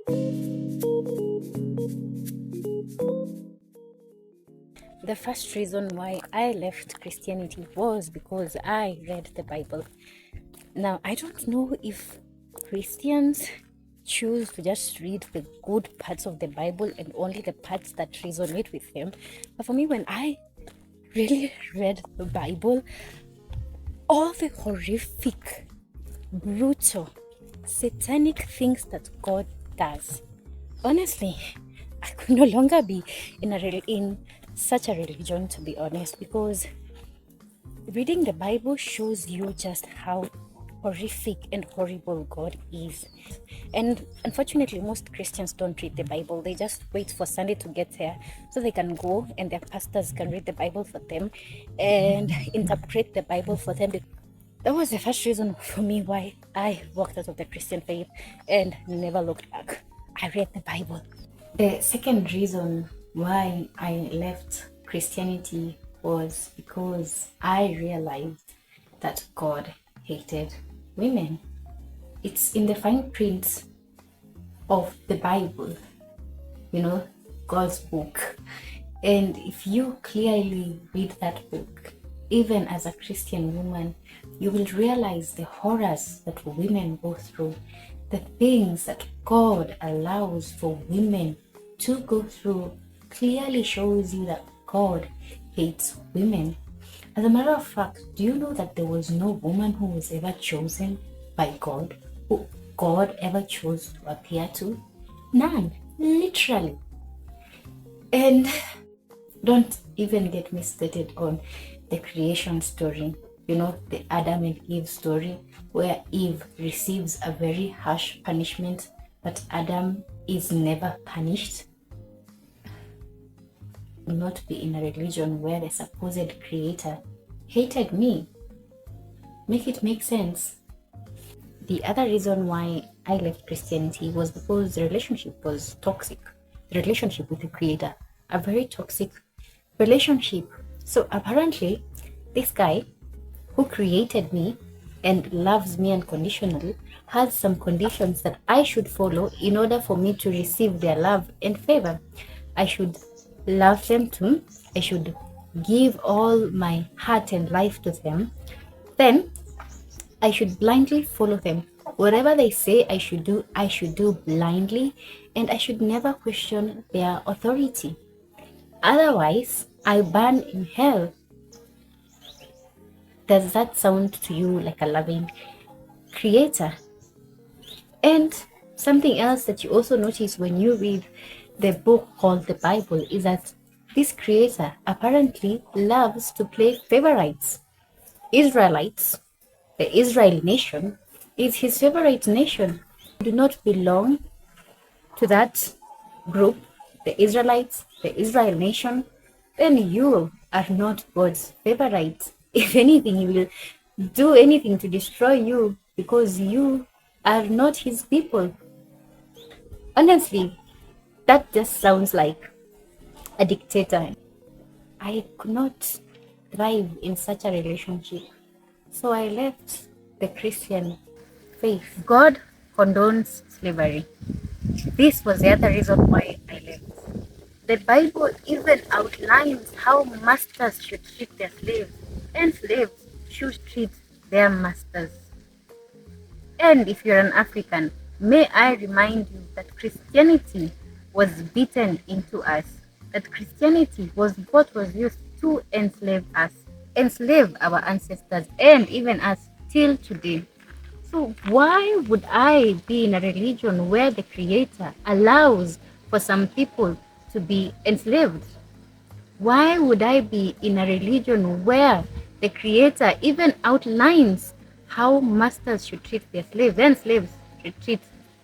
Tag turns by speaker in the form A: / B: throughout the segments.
A: The first reason why I left Christianity was because I read the Bible. Now, I don't know if Christians choose to just read the good parts of the Bible and only the parts that resonate with them. But for me, when I really read the Bible, all the horrific, brutal, satanic things that God does, honestly, I could no longer be in such a religion, to be honest, because reading the Bible shows you just how horrific and horrible God is. And unfortunately, most Christians don't read the Bible. They just wait for Sunday to get here so they can go and their pastors can read the Bible for them and interpret the Bible for them. That was the first reason for me why I walked out of the Christian faith and never looked back. I read the Bible. The second reason why I left Christianity was because I realized that God hated women. It's in the fine print of the Bible, God's book. And if you clearly read that book, even as a Christian woman, you will realize the horrors that women go through, the things that God allows for women to go through clearly shows you that God hates women. As a matter of fact, do you know that there was no woman who was ever chosen by God, who God ever chose to appear to? None, literally. And don't even get me started on the creation story, the Adam and Eve story, where Eve receives a very harsh punishment, but Adam is never punished. Not be in a religion where the supposed creator hated me. Make it make sense. The other reason why I left Christianity was because the relationship was toxic. The relationship with the creator, a very toxic relationship. So apparently, this guy who created me and loves me unconditionally has some conditions that I should follow in order for me to receive their love and favor. I should love them too. I should give all my heart and life to them. Then I should blindly follow them. Whatever they say I should do blindly, and I should never question their authority. Otherwise, I burn in hell. Does that sound to you like a loving creator? And something else that you also notice when you read the book called the Bible is that this creator apparently loves to play favorites. Israelites, the Israel nation, is his favorite nation. Do not belong to that group, the Israelites, the Israel nation, then you are not God's favorite. If anything, he will do anything to destroy you because you are not his people. Honestly, that just sounds like a dictator. I could not thrive in such a relationship. So I left the Christian faith. God condones slavery. This was the other reason why I left. The Bible even outlines how masters should treat their slaves, and slaves should treat their masters. And if you're an African, may I remind you that Christianity was beaten into us, that Christianity was what was used to enslave us, enslave our ancestors, and even us till today. So why would I be in a religion where the Creator allows for some people to be enslaved? Why would I be in a religion where the Creator even outlines how masters should treat their slaves and slaves should treat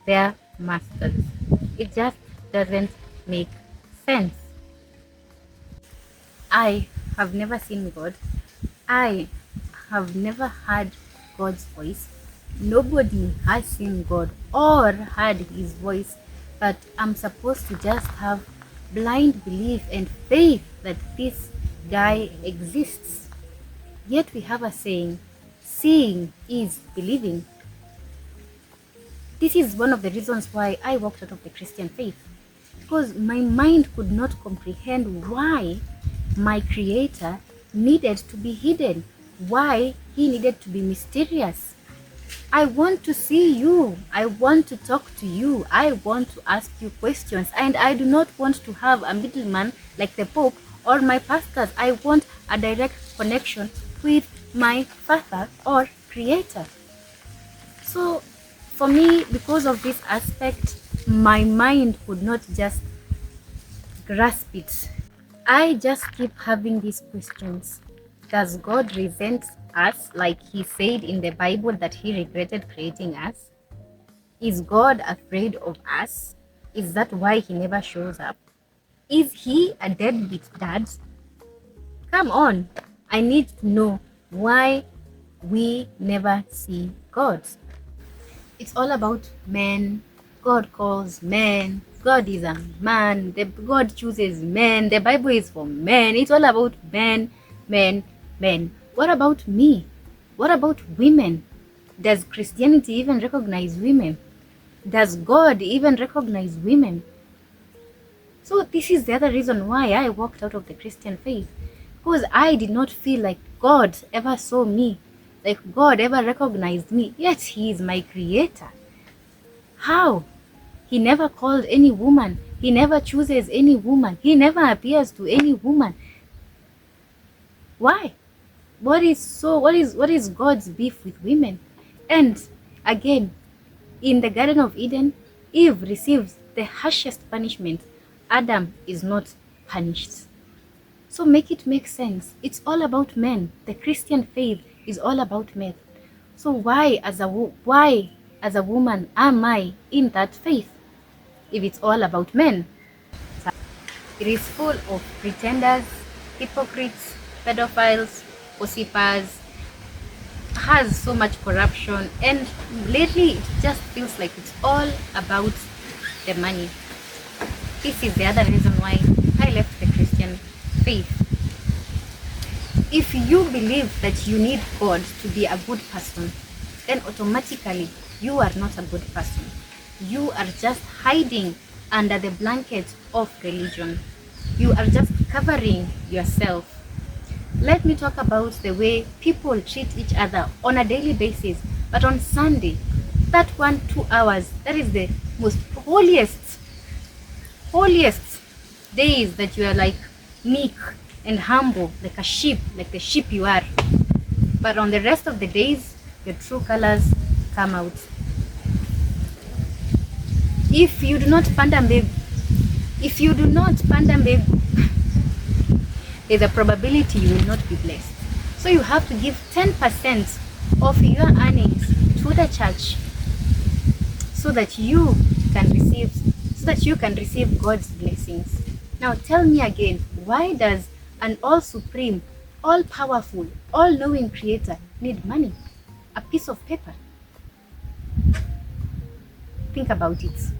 A: their masters? It just doesn't make sense. I have never seen God. I have never heard God's voice. Nobody has seen God or heard his voice, but I'm supposed to just have blind belief and faith that this guy exists. Yet we have a saying, seeing is believing. This is one of the reasons why I walked out of the Christian faith, because my mind could not comprehend why my creator needed to be hidden, why he needed to be mysterious. I want to see you. I want to talk to you. I want to ask you questions. And I do not want to have a middleman like the Pope or my pastors. I want a direct connection with my Father or Creator. So for me, because of this aspect, my mind could not just grasp it. I just keep having these questions. Does God resent us like he said in the Bible that he regretted creating us? Is God afraid of us? Is that why he never shows up? Is he a deadbeat dad? Come on, I need to know why we never see God. It's all about men. God calls men. God is a man. God chooses men. The Bible is for men. It's all about men, men, men. What about me? What about women? Does Christianity even recognize women? Does God even recognize women? So this is the other reason why I walked out of the Christian faith, because I did not feel like God ever saw me, like God ever recognized me, yet he is my creator. How? He never called any woman. He never chooses any woman. He never appears to any woman. Why? What is God's beef with women? And again, in the Garden of Eden, Eve receives the harshest punishment. Adam is not punished. So make it make sense. It's all about men. The Christian faith is all about men. So why as a woman am I in that faith if it's all about men? It is full of pretenders, hypocrites, pedophiles, gossipers, has so much corruption, and lately it just feels like it's all about the money. This is the other reason why I left the Christian faith. If you believe that you need God to be a good person, then automatically you are not a good person. You are just hiding under the blanket of religion. You are just covering yourself. Let me talk about the way people treat each other on a daily basis, but on Sunday, that 1-2 hours, that is the most holiest days that you are like meek and humble, like a sheep, like the sheep you are. But on the rest of the days, your true colors come out. If you do not panda mbegu, there's a probability you will not be blessed. So you have to give 10% of your earnings to the church so that you can receive God's blessings. Now tell me again, why does an all-supreme, all-powerful, all-knowing creator need money? A piece of paper? Think about it.